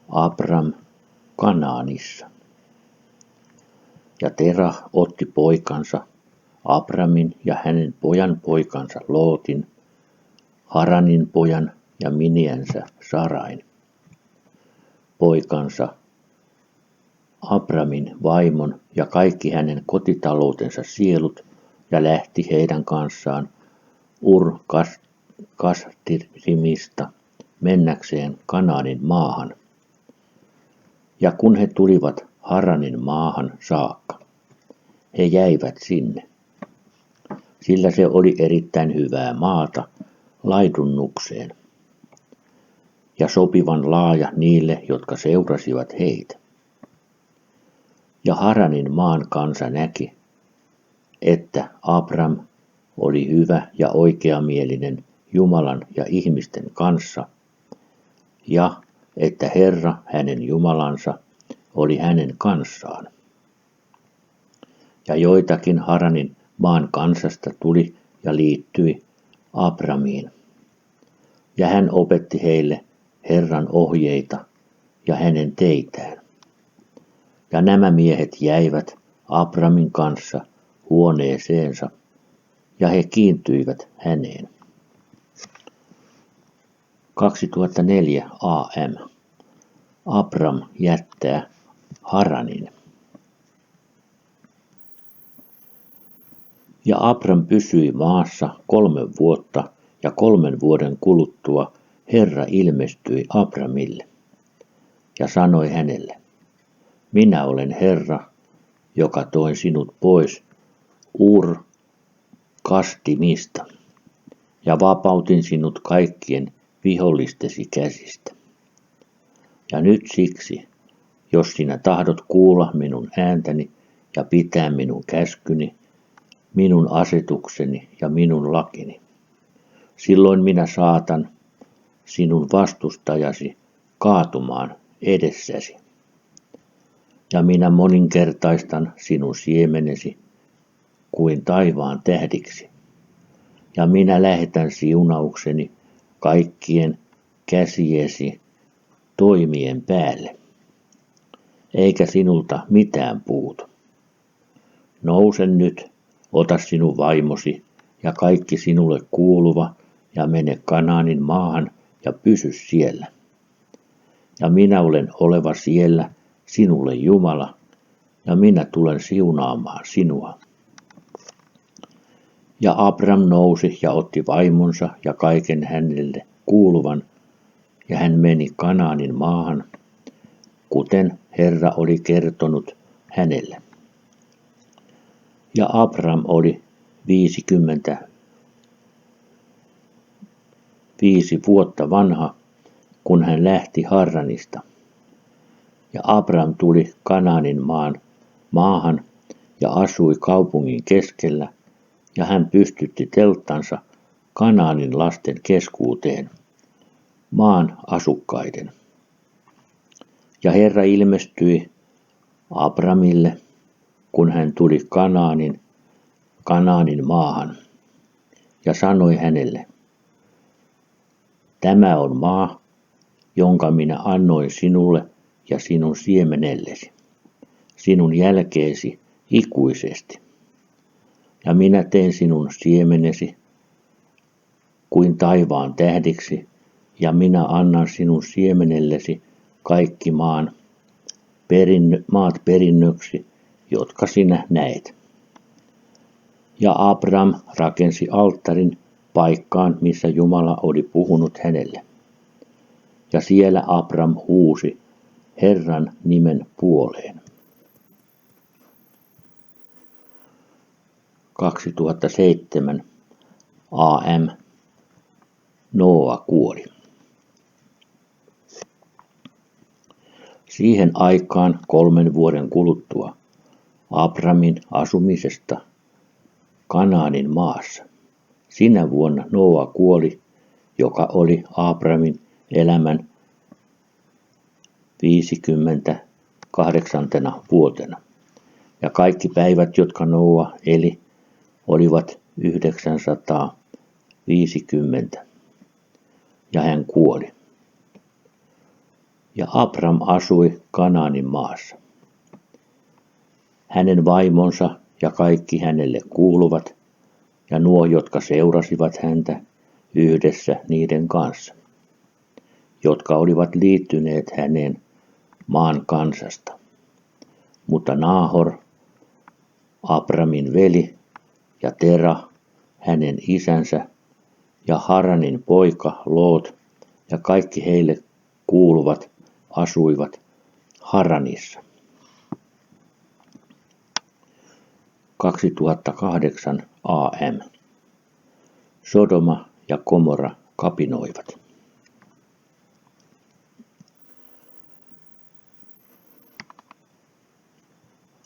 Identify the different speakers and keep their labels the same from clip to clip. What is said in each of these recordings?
Speaker 1: Abram Kanaanissa. Ja Terah otti poikansa Abramin ja hänen pojan poikansa Lootin, Haranin pojan ja miniänsä Sarain, poikansa Abramin vaimon ja kaikki hänen kotitaloutensa sielut ja lähti heidän kanssaan Kasdirimista mennäkseen Kanaanin maahan. Ja kun he tulivat Haranin maahan saakka, he jäivät sinne, sillä se oli erittäin hyvää maata laidunnukseen ja sopivan laaja niille, jotka seurasivat heitä. Ja Haranin maan kansa näki, että Abram oli hyvä ja oikeamielinen Jumalan ja ihmisten kanssa, ja että Herra hänen Jumalansa oli hänen kanssaan. Ja joitakin Haranin maan kansasta tuli ja liittyi Abramiin, ja hän opetti heille Herran ohjeita ja hänen teitään. Ja nämä miehet jäivät Abramin kanssa huoneeseensa, ja he kiintyivät häneen. 2004 AM. Abram jättää Haranin. Ja Abram pysyi maassa 3 vuotta, ja 3 vuoden kuluttua Herra ilmestyi Abramille ja sanoi hänelle: minä olen Herra, joka toin sinut pois Kasdimista ja vapautin sinut kaikkien vihollistesi käsistä. Ja nyt siksi, jos sinä tahdot kuulla minun ääntäni ja pitää minun käskyni, minun asetukseni ja minun lakini, silloin minä saatan sinun vastustajasi kaatumaan edessäsi. Ja minä moninkertaistan sinun siemenesi kuin taivaan tähdiksi. Ja minä lähetän siunaukseni kaikkien käsiesi toimien päälle, eikä sinulta mitään puutu. Nouse nyt, ota sinun vaimosi ja kaikki sinulle kuuluva ja mene Kanaanin maahan ja pysy siellä. Ja minä olen oleva siellä sinulle Jumala, ja minä tulen siunaamaan sinua. Ja Abram nousi ja otti vaimonsa ja kaiken hänelle kuuluvan, ja hän meni Kanaanin maahan, kuten Herra oli kertonut hänelle. Ja Abram oli 55 vuotta vanha, kun hän lähti Harranista. Ja Abram tuli Kanaanin maahan ja asui kaupungin keskellä, ja hän pystytti telttansa Kanaanin lasten keskuuteen, maan asukkaiden. Ja Herra ilmestyi Abramille, kun hän tuli Kanaanin maahan, ja sanoi hänelle: tämä on maa, jonka minä annoin sinulle ja sinun siemenellesi, sinun jälkeesi ikuisesti. Ja minä teen sinun siemenesi kuin taivaan tähdiksi, ja minä annan sinun siemenellesi kaikki maat perinnöksi, jotka sinä näet. Ja Abram rakensi alttarin paikkaan, missä Jumala oli puhunut hänelle. Ja siellä Abram huusi Herran nimen puoleen. 2007 AM. Nooa kuoli. Siihen aikaan 3 vuoden kuluttua Abramin asumisesta Kanaanin maassa. Sinä vuonna Nooa kuoli, joka oli Abramin elämän 58. vuotena. Ja kaikki päivät, jotka Nooa eli, olivat 950. Ja hän kuoli. Ja Abram asui Kanaanin maassa. Hänen vaimonsa ja kaikki hänelle kuuluvat, ja nuo, jotka seurasivat häntä yhdessä niiden kanssa, jotka olivat liittyneet häneen maan kansasta. Mutta Naahor, Abramin veli, ja Tera, hänen isänsä, ja Haranin poika Loot, ja kaikki heille kuuluvat asuivat Haranissa. 2008 AM. Sodoma ja Gomorra kapinoivat.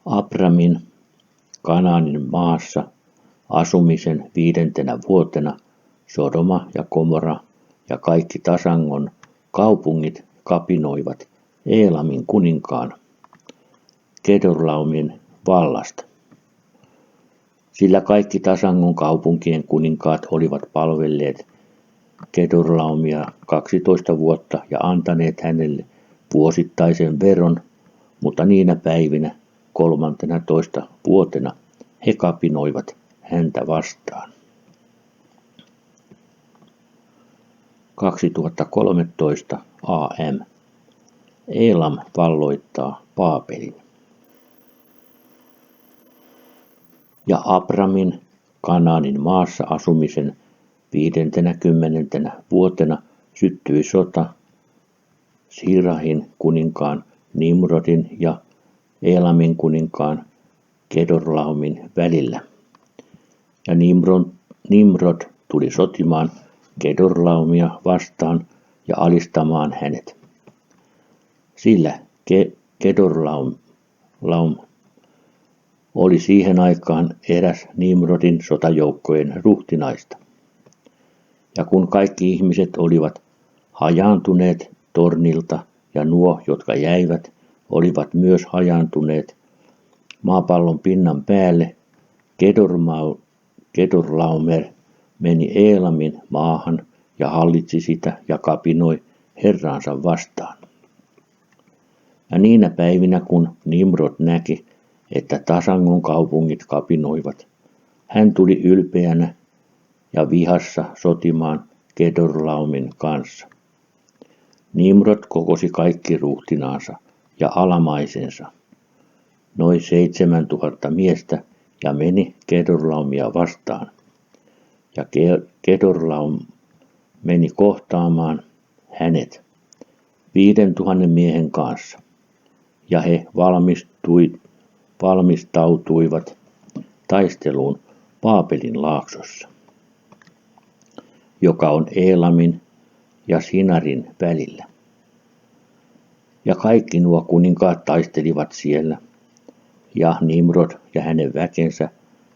Speaker 1: Abramin Kanaanin maassa asumisen 5. vuotena Sodoma ja Gomorra ja kaikki Tasangon kaupungit kapinoivat Eelamin kuninkaan Kedorlaumin vallasta. Sillä kaikki Tasangon kaupunkien kuninkaat olivat palvelleet Kedorlaumia 12 vuotta ja antaneet hänelle vuosittaisen veron, mutta niinä päivinä 13 vuotena he kapinoivat häntä vastaan. 2013 AM. Elam valloittaa Baabelin. Ja Abramin Kanaanin maassa asumisen 50. vuotena syttyi sota Sirahin kuninkaan Nimrodin ja Eelamin kuninkaan Kedorlaumin välillä. Ja Nimrod tuli sotimaan Kedorlaumia vastaan ja alistamaan hänet. Sillä Kedorlaum oli siihen aikaan eräs Nimrodin sotajoukkojen ruhtinaista. Ja kun kaikki ihmiset olivat hajaantuneet tornilta ja nuo, jotka jäivät, olivat myös hajaantuneet maapallon pinnan päälle, Kedorlaomer meni Eelamin maahan ja hallitsi sitä ja kapinoi herraansa vastaan. Ja niinä päivinä, kun Nimrod näki, että Tasangon kaupungit kapinoivat, hän tuli ylpeänä ja vihassa sotimaan Kedorlaumin kanssa. Nimrod kokosi kaikki ruhtinaansa ja alamaisensa, noin 7000 miestä, ja meni Kedorlaumia vastaan. Ja Kedorlaum meni kohtaamaan hänet 5000 miehen kanssa, ja he valmistautuivat taisteluun Baabelin laaksossa, joka on Eelamin ja Sinarin välillä. Ja kaikki nuo kuninkaat taistelivat siellä, ja Nimrod ja hänen väkensä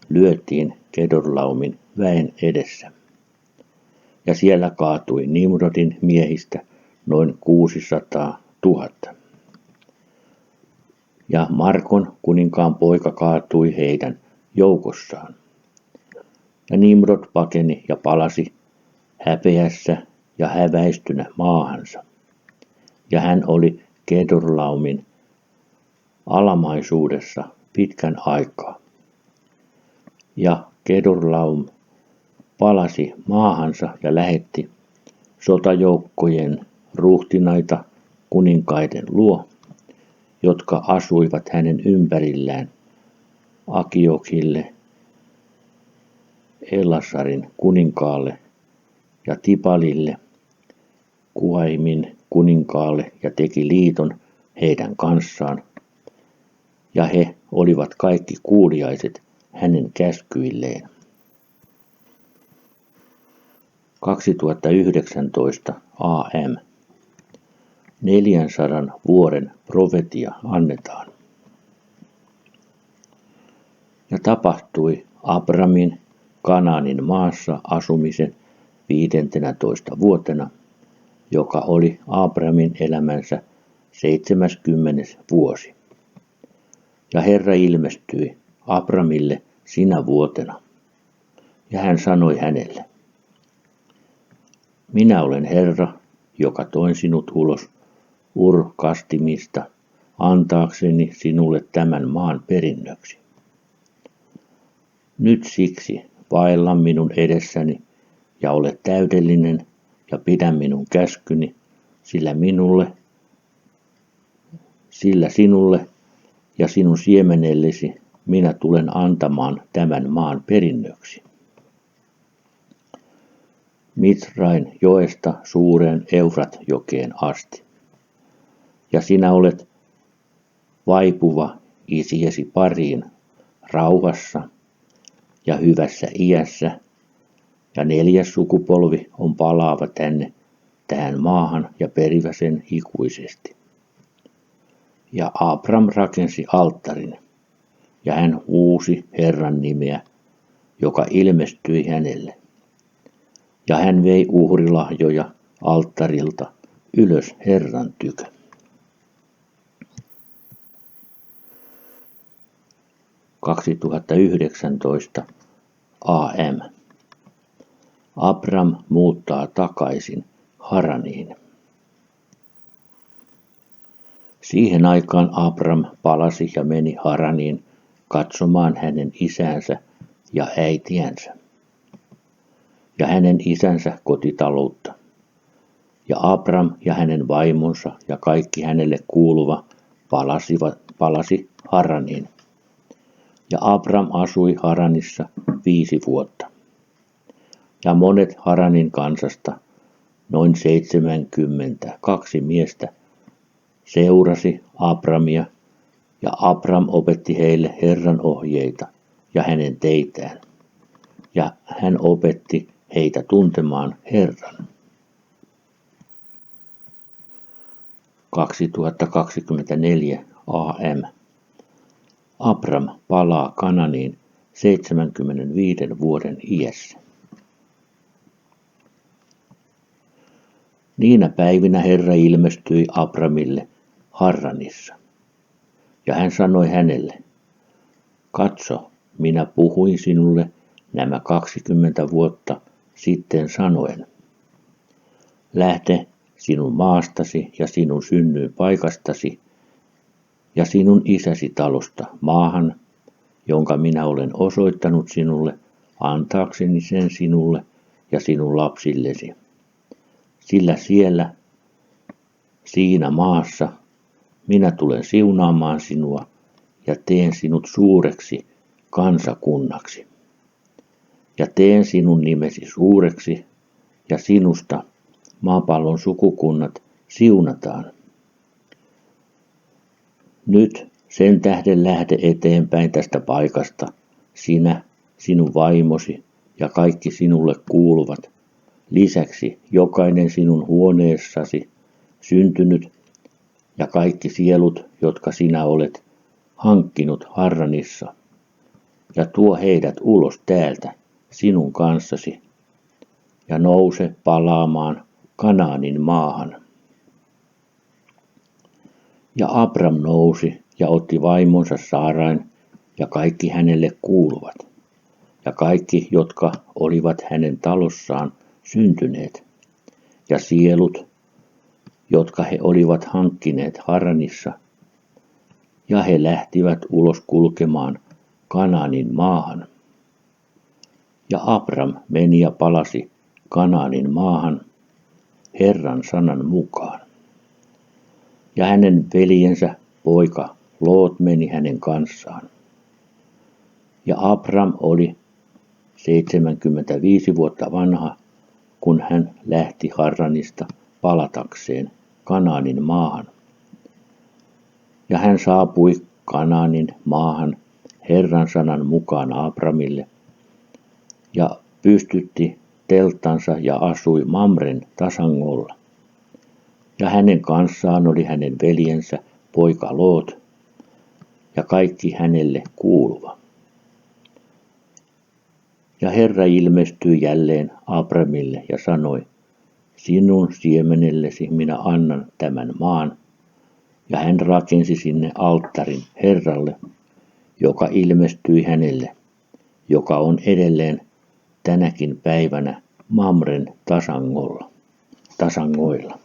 Speaker 1: lyötiin Kedorlaumin väen edessä. Ja siellä kaatui Nimrodin miehistä noin 600 000. Ja Markon kuninkaan poika kaatui heidän joukossaan. Ja Nimrod pakeni ja palasi häpeässä ja häväistynä maahansa. Ja hän oli Kedorlaumin alamaisuudessa pitkän aikaa. Ja Kedorlaum palasi maahansa ja lähetti sotajoukkojen ruhtinaita kuninkaiden luo, jotka asuivat hänen ympärillään, Akiokille, Elassarin kuninkaalle ja Tipalille, Kuaimin kuninkaalle, ja teki liiton heidän kanssaan, ja he olivat kaikki kuuliaiset hänen käskyilleen. 2019 AM. 400 vuoden profetia annetaan. Ja tapahtui Abramin Kanaanin maassa asumisen 15. vuotena, joka oli Abramin elämänsä 70. vuosi. Ja Herra ilmestyi Abramille sinä vuotena, ja hän sanoi hänelle: Minä olen Herra, joka toin sinut ulos Ur-kastimista antaakseni sinulle tämän maan perinnöksi. Nyt siksi vaella minun edessäni ja ole täydellinen ja pidä minun käskyni, sillä sinulle ja sinun siemenellesi minä tulen antamaan tämän maan perinnöksi. Mitsrain joesta suureen Eufrat-jokeen asti. Ja sinä olet vaipuva isiesi pariin rauhassa ja hyvässä iässä, ja 4. sukupolvi on palaava tähän maahan ja perivä sen ikuisesti. Ja Abram rakensi alttarin, ja hän huusi Herran nimeä, joka ilmestyi hänelle. Ja hän vei uhrilahjoja alttarilta ylös Herran tykö. – 2019 AM. Abram muuttaa takaisin Haraniin. Siihen aikaan Abram palasi ja meni Haraniin katsomaan hänen isänsä ja äitiänsä ja hänen isänsä kotitaloutta. Ja Abram ja hänen vaimonsa ja kaikki hänelle kuuluva palasi Haraniin. Ja Abram asui Haranissa 5 vuotta. Ja monet Haranin kansasta, noin 72 miestä, seurasi Abramia, ja Abram opetti heille Herran ohjeita ja hänen teitään. Ja hän opetti heitä tuntemaan Herran. 2024 AM. Abram palaa Kananiin 75 vuoden iässä. Niinä päivinä Herra ilmestyi Abramille Harranissa, ja hän sanoi hänelle, katso, minä puhuin sinulle nämä 20 vuotta sitten sanoen, lähde sinun maastasi ja sinun synnyinpaikastasi ja sinun isäsi talosta maahan, jonka minä olen osoittanut sinulle, antaakseni sen sinulle ja sinun lapsillesi. Sillä siinä maassa, minä tulen siunaamaan sinua ja teen sinut suureksi kansakunnaksi. Ja teen sinun nimesi suureksi, ja sinusta maapallon sukukunnat siunataan. Nyt sen tähden lähde eteenpäin tästä paikasta, sinä, sinun vaimosi ja kaikki sinulle kuuluvat. Lisäksi jokainen sinun huoneessasi syntynyt ja kaikki sielut, jotka sinä olet hankkinut Harranissa, ja tuo heidät ulos täältä sinun kanssasi, ja nouse palaamaan Kanaanin maahan. Ja Abram nousi ja otti vaimonsa Saarain ja kaikki hänelle kuuluvat, ja kaikki, jotka olivat hänen talossaan syntyneet, ja sielut, jotka he olivat hankkineet Harranissa, ja he lähtivät ulos kulkemaan Kanaanin maahan. Ja Abram meni ja palasi Kanaanin maahan Herran sanan mukaan. Ja hänen veljensä poika Loot meni hänen kanssaan. Ja Abram oli 75 vuotta vanha, kun hän lähti Harranista palatakseen Kanaanin maahan. Ja hän saapui Kanaanin maahan Herran sanan mukaan Abramille ja pystytti telttansa ja asui Mamren tasangolla. Ja hänen kanssaan oli hänen veljensä poika Loot ja kaikki hänelle kuuluva. Ja Herra ilmestyi jälleen Abramille ja sanoi, sinun siemenellesi minä annan tämän maan. Ja hän rakensi sinne alttarin Herralle, joka ilmestyi hänelle, joka on edelleen tänäkin päivänä Mamren tasangoilla.